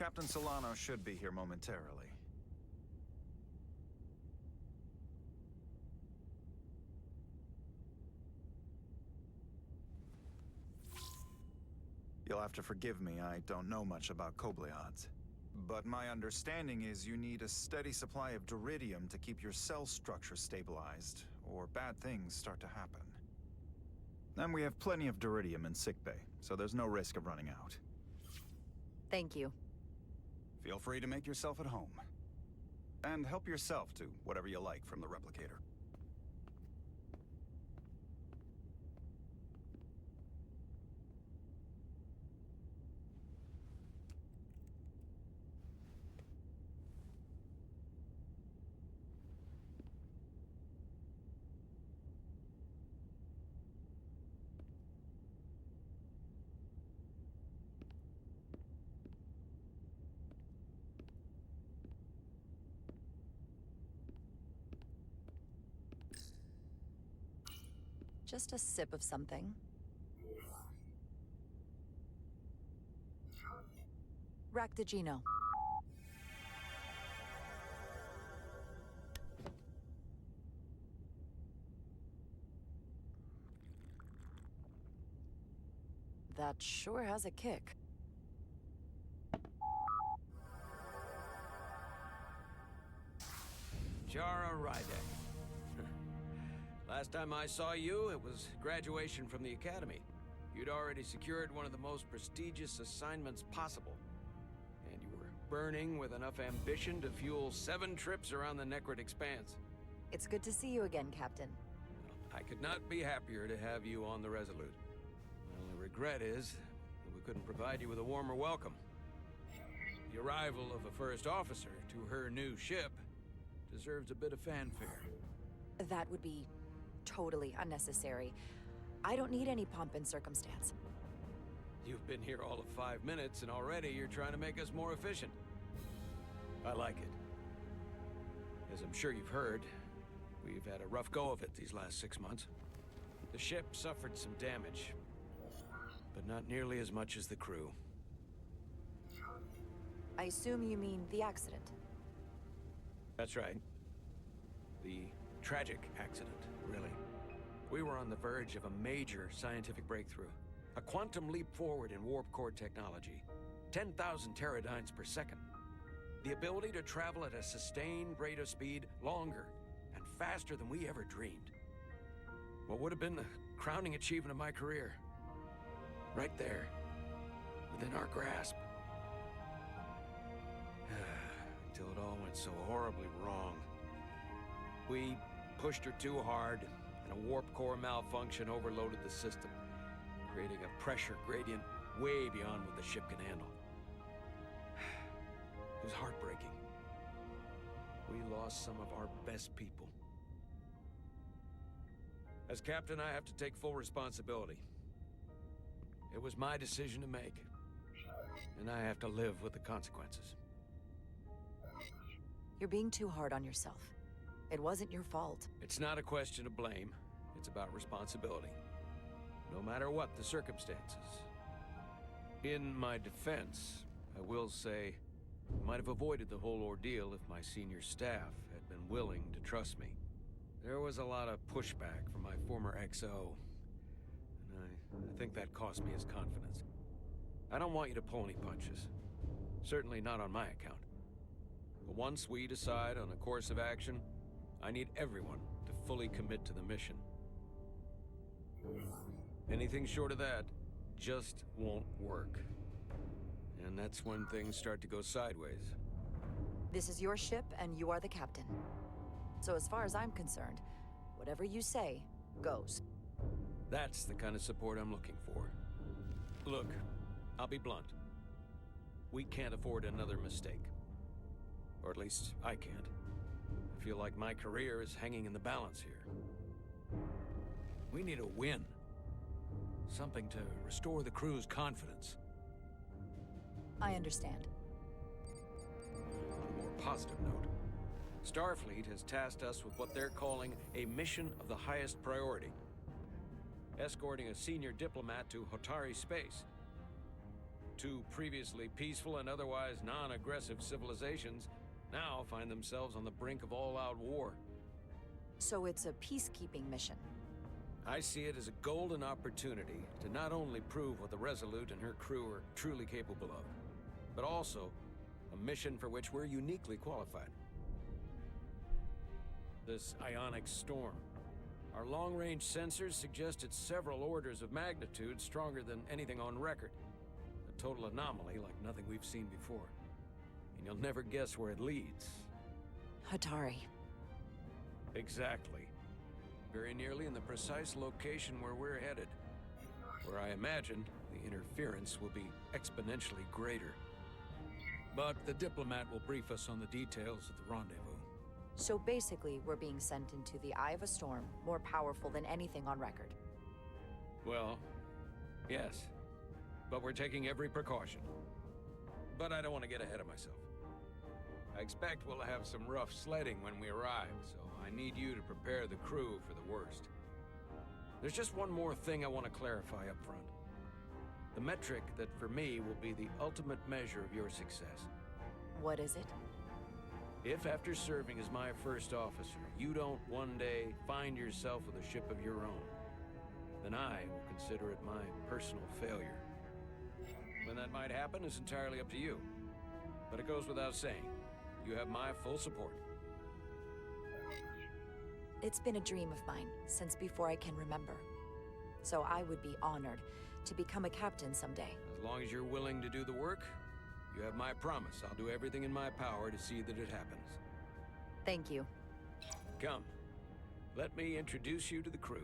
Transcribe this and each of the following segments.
Captain Solano should be here momentarily. You'll have to forgive me, I don't know much about Kobliads. But my understanding is you need a steady supply of duridium to keep your cell structure stabilized, or bad things start to happen. And we have plenty of duridium in sickbay, so there's no risk of running out. Thank you. Feel free to make yourself at home. And help yourself to whatever you like from the replicator. Just a sip of something. Raktajino. That sure has a kick. Jara Rydek. Last time I saw you, it was graduation from the academy. You'd already secured one of the most prestigious assignments possible. And you were burning with enough ambition to fuel 7 trips around the Necrit Expanse. It's good to see you again, Captain. I could not be happier to have you on the Resolute. My only regret is that we couldn't provide you with a warmer welcome. The arrival of a first officer to her new ship deserves a bit of fanfare. That would be totally unnecessary. I don't need any pomp and circumstance. You've been here all of 5 minutes, and already you're trying to make us more efficient. I like it. As I'm sure you've heard, we've had a rough go of it these last 6 months. The ship suffered some damage, but not nearly as much as the crew. I assume you mean the accident. That's right. The tragic accident, really. We were on the verge of a major scientific breakthrough. A quantum leap forward in warp core technology. 10,000 teradynes per second. The ability to travel at a sustained rate of speed longer and faster than we ever dreamed. What would have been the crowning achievement of my career. Right there, within our grasp. Until it all went so horribly wrong. We pushed her too hard, and a warp core malfunction overloaded the system, creating a pressure gradient way beyond what the ship can handle. It was heartbreaking. We lost some of our best people. As captain, I have to take full responsibility. It was my decision to make, and I have to live with the consequences. You're being too hard on yourself. It wasn't your fault. It's not a question of blame. It's about responsibility. No matter what the circumstances. In my defense, I will say, I might have avoided the whole ordeal if my senior staff had been willing to trust me. There was a lot of pushback from my former XO, and I think that cost me his confidence. I don't want you to pull any punches. Certainly not on my account. But once we decide on a course of action, I need everyone to fully commit to the mission. Anything short of that just won't work. And that's when things start to go sideways. This is your ship, and you are the captain. So as far as I'm concerned, whatever you say, goes. That's the kind of support I'm looking for. Look, I'll be blunt. We can't afford another mistake. Or at least, I can't. I feel like my career is hanging in the balance here. We need a win. Something to restore the crew's confidence. I understand. On a more positive note, Starfleet has tasked us with what they're calling a mission of the highest priority. Escorting a senior diplomat to Hotari space. two previously peaceful and otherwise non-aggressive civilizations now find themselves on the brink of all-out war. So it's a peacekeeping mission. I see it as a golden opportunity to not only prove what the Resolute and her crew are truly capable of, but also a mission for which we're uniquely qualified. This ionic storm. Our long-range sensors suggest it's several orders of magnitude stronger than anything on record. A total anomaly like nothing we've seen before. And you'll never guess where it leads. Hatari. Exactly. Very nearly in the precise location where we're headed. Where I imagine the interference will be exponentially greater. But the diplomat will brief us on the details of the rendezvous. So basically, we're being sent into the eye of a storm, more powerful than anything on record. Well, yes. But we're taking every precaution. But I don't want to get ahead of myself. I expect we'll have some rough sledding when we arrive, so I need you to prepare the crew for the worst. There's just one more thing I want to clarify up front. The metric that for me will be the ultimate measure of your success. What is it? If after serving as my first officer, you don't one day find yourself with a ship of your own, then I will consider it my personal failure. When that might happen is entirely up to you. But it goes without saying, you have my full support. It's been a dream of mine since before I can remember. So I would be honored to become a captain someday. As long as you're willing to do the work, you have my promise. I'll do everything in my power to see that it happens. Thank you. Come, let me introduce you to the crew.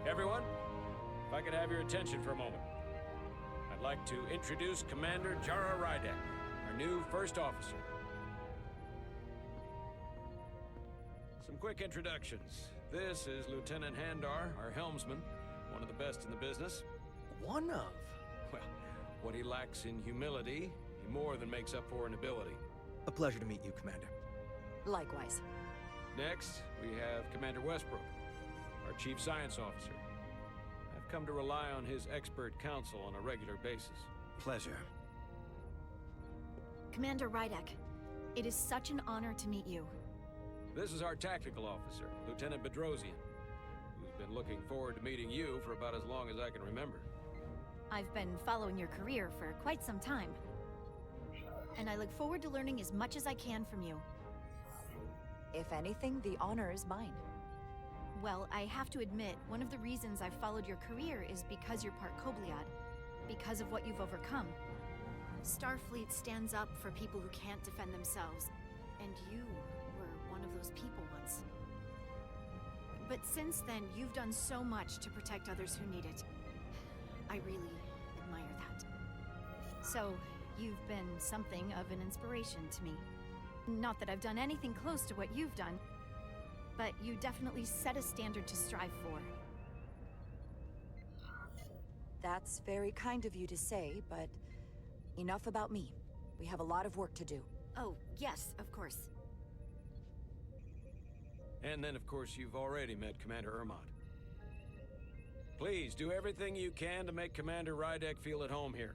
Everyone, if I could have your attention for a moment. I'd like to introduce Commander Jara Rydek, our new first officer. Some quick introductions. This is Lieutenant Handar, our helmsman, one of the best in the business. One of? Well, what he lacks in humility, he more than makes up for in ability. A pleasure to meet you, Commander. Likewise. Next, we have Commander Westbrook, our Chief Science Officer. I've come to rely on his expert counsel on a regular basis. Pleasure. Commander Rydek, it is such an honor to meet you. This is our Tactical Officer, Lieutenant Bedrosian, who's been looking forward to meeting you for about as long as I can remember. I've been following your career for quite some time, and I look forward to learning as much as I can from you. If anything, the honor is mine. Well, I have to admit, one of the reasons I've followed your career is because you're part Kobliad, because of what you've overcome. Starfleet stands up for people who can't defend themselves, and you were one of those people once. But since then, you've done so much to protect others who need it. I really admire that. So, you've been something of an inspiration to me. Not that I've done anything close to what you've done, but you definitely set a standard to strive for. That's very kind of you to say, but enough about me. We have a lot of work to do. Oh, yes, of course. And then, of course, you've already met Commander Ermont. Please, do everything you can to make Commander Rydek feel at home here.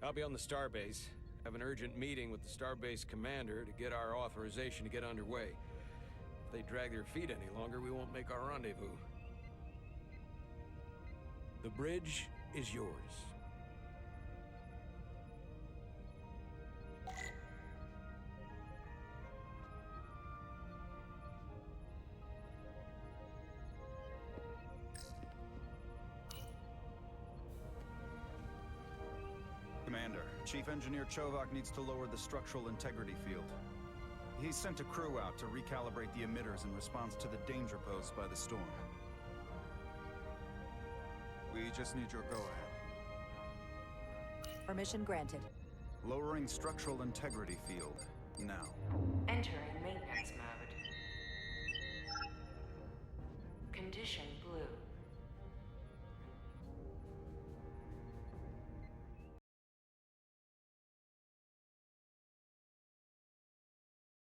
I'll be on the starbase. Have an urgent meeting with the starbase commander to get our authorization to get underway. If they drag their feet any longer, we won't make our rendezvous. The bridge is yours. Commander, Chief Engineer Chovak needs to lower the structural integrity field. He sent a crew out to recalibrate the emitters in response to the danger posed by the storm. We just need your go-ahead. Permission granted. Lowering structural integrity field, now. Entering maintenance mode. Condition blue.